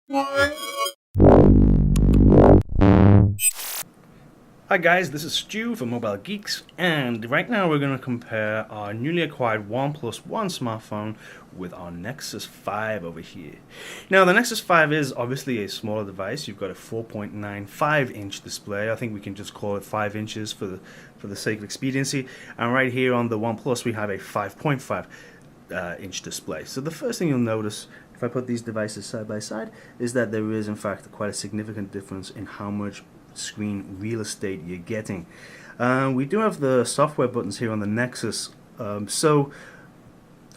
Hi guys, this is Stu from Mobile Geeks, and right now we're going to compare our newly acquired OnePlus One smartphone with our Nexus 5 over here. Now the Nexus 5 is obviously a smaller device. You've got a 4.95-inch display. I think we can just call it 5 inches for the sake of expediency. And right here on the OnePlus we have a 5.5 inch display. So the first thing you'll notice if I put these devices side by side is that there is in fact quite a significant difference in how much screen real estate you're getting. We do have the software buttons here on the Nexus, so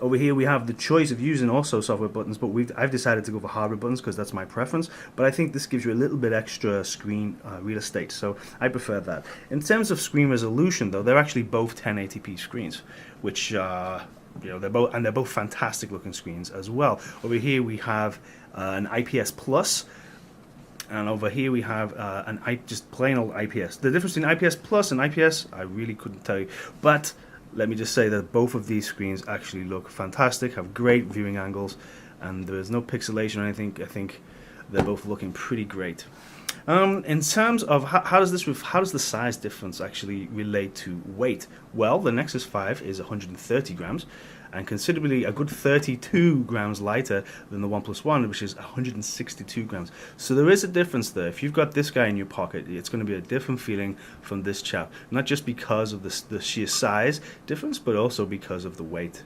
over here we have the choice of using also software buttons, but I've decided to go for hardware buttons because that's my preference, but I think this gives you a little bit extra screen real estate, so I prefer that. In terms of screen resolution though, they're actually both 1080p screens, which they're both fantastic looking screens as well. Over here we have an IPS Plus, and over here we have just plain old IPS. The difference between IPS Plus and IPS, I really couldn't tell you. But let me just say that both of these screens actually look fantastic, have great viewing angles, and there is no pixelation or anything. I think they're both looking pretty great. In terms of how does the size difference actually relate to weight? Well, the Nexus 5 is 130 grams, and considerably a good 32 grams lighter than the OnePlus One, which is 162 grams. So there is a difference there. If you've got this guy in your pocket, it's going to be a different feeling from this chap. Not just because of the sheer size difference, but also because of the weight.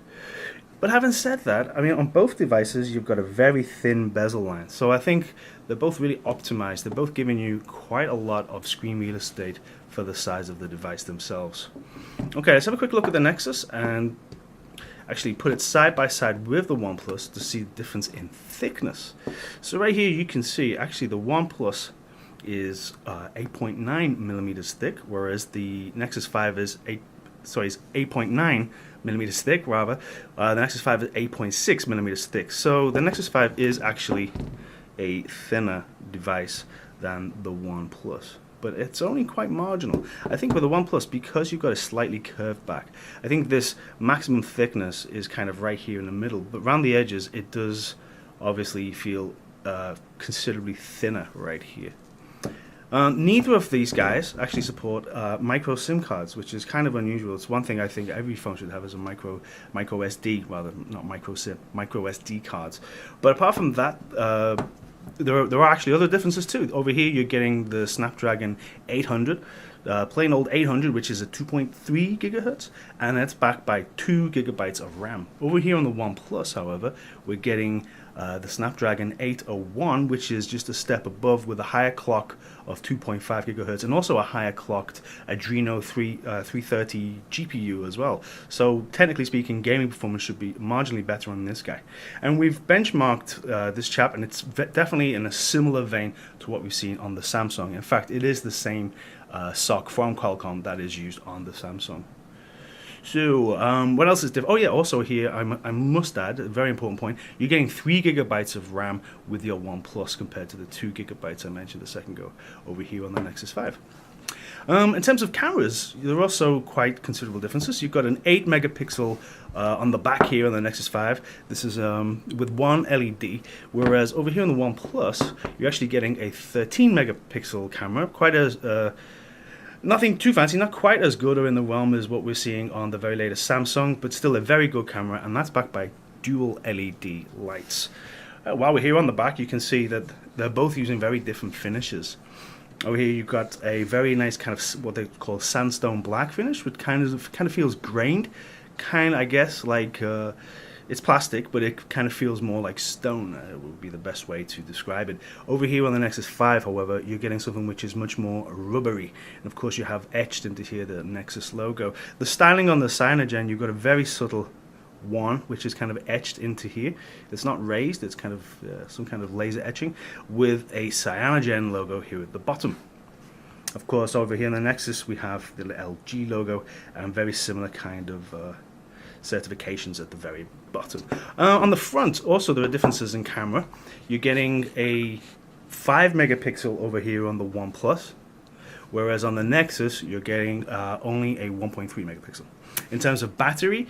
But having said that, I mean, on both devices, you've got a very thin bezel line. So I think they're both really optimized. They're both giving you quite a lot of screen real estate for the size of the device themselves. Okay, let's have a quick look at the Nexus and actually put it side by side with the OnePlus to see the difference in thickness. So right here you can see actually the OnePlus is 8.9 millimeters thick, whereas the Nexus 5 is 8.9 millimeters thick rather. The Nexus 5 is 8.6 millimeters thick. So the Nexus 5 is actually a thinner device than the OnePlus, but it's only quite marginal. I think with the OnePlus, because you've got a slightly curved back, I think this maximum thickness is kind of right here in the middle, but around the edges it does obviously feel considerably thinner right here. Neither of these guys actually support micro SIM cards, which is kind of unusual. It's one thing I think every phone should have, is a micro SD, rather, not micro SIM, micro SD cards. But apart from that, there are actually other differences too. Over here you're getting the Snapdragon 800, plain old 800, which is a 2.3 gigahertz, and that's backed by 2 gigabytes of RAM. Over here on the OnePlus, however, we're getting the Snapdragon 801, which is just a step above, with a higher clock of 2.5 gigahertz and also a higher clocked Adreno 330 GPU as well. So technically speaking, gaming performance should be marginally better on this guy. And we've benchmarked this chap, and it's definitely in a similar vein to what we've seen on the Samsung. In fact, it is the same SoC from Qualcomm that is used on the Samsung. So, what else is different? Oh yeah, also here, I must add, a very important point, you're getting 3 gigabytes of RAM with your OnePlus compared to the 2 gigabytes I mentioned a second ago over here on the Nexus 5. In terms of cameras, there are also quite considerable differences. You've got an 8 megapixel on the back here on the Nexus 5. This is with one LED, whereas over here on the OnePlus, you're actually getting a 13 megapixel camera, quite as nothing too fancy, not quite as good or in the realm as what we're seeing on the very latest Samsung, but still a very good camera, and that's backed by dual LED lights. While we're here on the back, you can see that they're both using very different finishes. Over here you've got a very nice kind of what they call sandstone black finish, which kind of feels grained, I guess like it's plastic, but it kind of feels more like stone. It would be the best way to describe it. Over here on the Nexus 5, however, you're getting something which is much more rubbery. And of course you have etched into here the Nexus logo. The styling on the signage end, you've got a very subtle one, which is kind of etched into here. It's not raised, it's kind of some kind of laser etching with a Cyanogen logo here at the bottom. Of course, over here in the Nexus, we have the LG logo and very similar kind of certifications at the very bottom. On the front, also there are differences in camera. You're getting a 5 megapixel over here on the OnePlus, whereas on the Nexus, you're getting only a 1.3 megapixel. In terms of battery,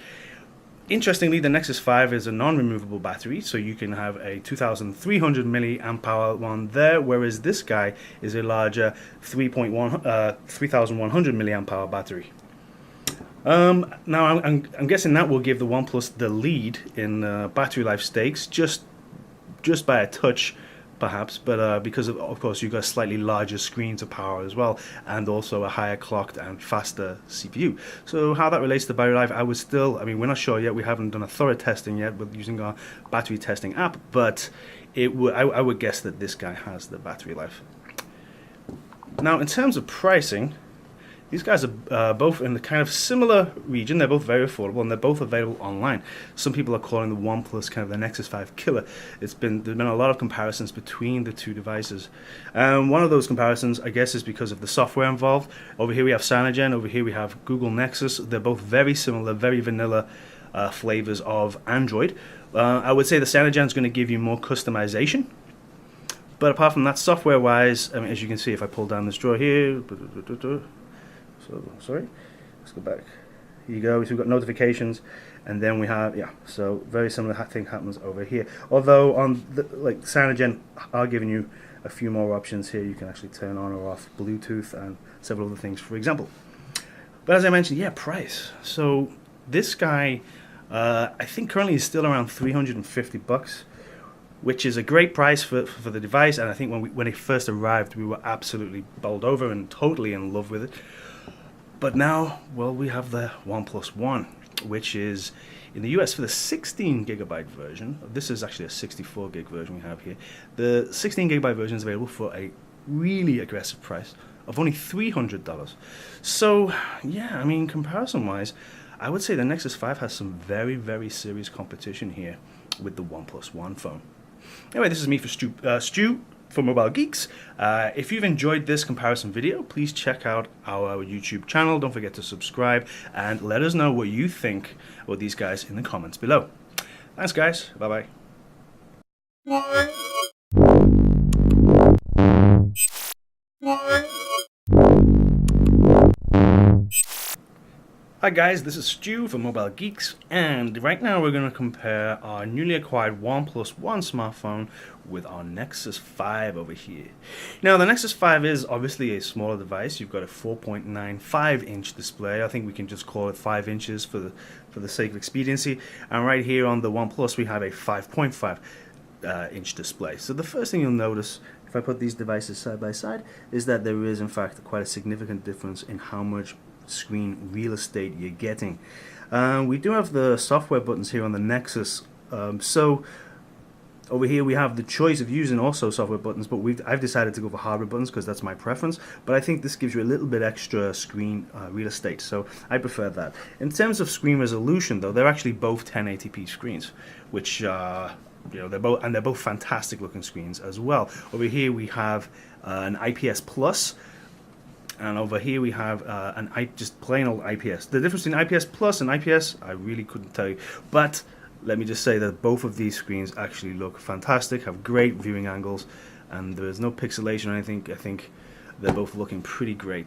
Interestingly, the Nexus 5 is a non-removable battery, so you can have a 2,300 milliamp hour one there, whereas this guy is a larger 3,100 milliamp hour battery. Now I'm guessing that will give the OnePlus the lead in battery life stakes, just by a touch, perhaps, but because of course you've got a slightly larger screen to power as well, and also a higher clocked and faster CPU. So how that relates to battery life, I mean, we're not sure yet. We haven't done a thorough testing yet with using our battery testing app, but I would guess that this guy has the battery life. Now, in terms of pricing, these guys are both in the kind of similar region. They're both very affordable, and they're both available online. Some people are calling the OnePlus kind of the Nexus 5 killer. There's been a lot of comparisons between the two devices. One of those comparisons, I guess, is because of the software involved. Over here we have Cyanogen. Over here we have Google Nexus. They're both very similar, very vanilla flavors of Android. I would say the Cyanogen is going to give you more customization. But apart from that, software-wise, I mean, as you can see, if I pull down this drawer here, so sorry, let's go back. Here you go. So we've got notifications, and then we have so very similar thing happens over here. Although on like Cyanogen are giving you a few more options here. You can actually turn on or off Bluetooth and several other things, for example. But as I mentioned, price. So this guy, I think currently is still around $350, which is a great price for the device. And I think when it first arrived, we were absolutely bowled over and totally in love with it. But now, well, we have the OnePlus One, which is in the US for the 16 gigabyte version. This is actually a 64 gig version we have here. The 16 gigabyte version is available for a really aggressive price of only $300. So, yeah, I mean, comparison-wise, I would say the Nexus 5 has some very, very serious competition here with the OnePlus One phone. Anyway, this is me for Stu for Mobile Geeks. If you've enjoyed this comparison video, please check out our YouTube channel. Don't forget to subscribe and let us know what you think about these guys in the comments below. Thanks, guys. Bye-bye. Hi guys, this is Stu from Mobile Geeks, and right now we're going to compare our newly acquired OnePlus One smartphone with our Nexus 5 over here. Now the Nexus 5 is obviously a smaller device. You've got a 4.95-inch display. I think we can just call it 5 inches for the sake of expediency. And right here on the OnePlus we have a 5.5 inch display. So the first thing you'll notice if I put these devices side by side is that there is in fact quite a significant difference in how much screen real estate you're getting. We do have the software buttons here on the Nexus, so over here we have the choice of using also software buttons, but I've decided to go for hardware buttons because that's my preference, but I think this gives you a little bit extra screen real estate, so I prefer that. In terms of screen resolution though, they're actually both 1080p screens, which they're both fantastic looking screens as well. Over here we have an IPS Plus, and over here we have just plain old IPS. The difference between IPS Plus and IPS, I really couldn't tell you. But let me just say that both of these screens actually look fantastic, have great viewing angles, and there's no pixelation or anything. I think they're both looking pretty great.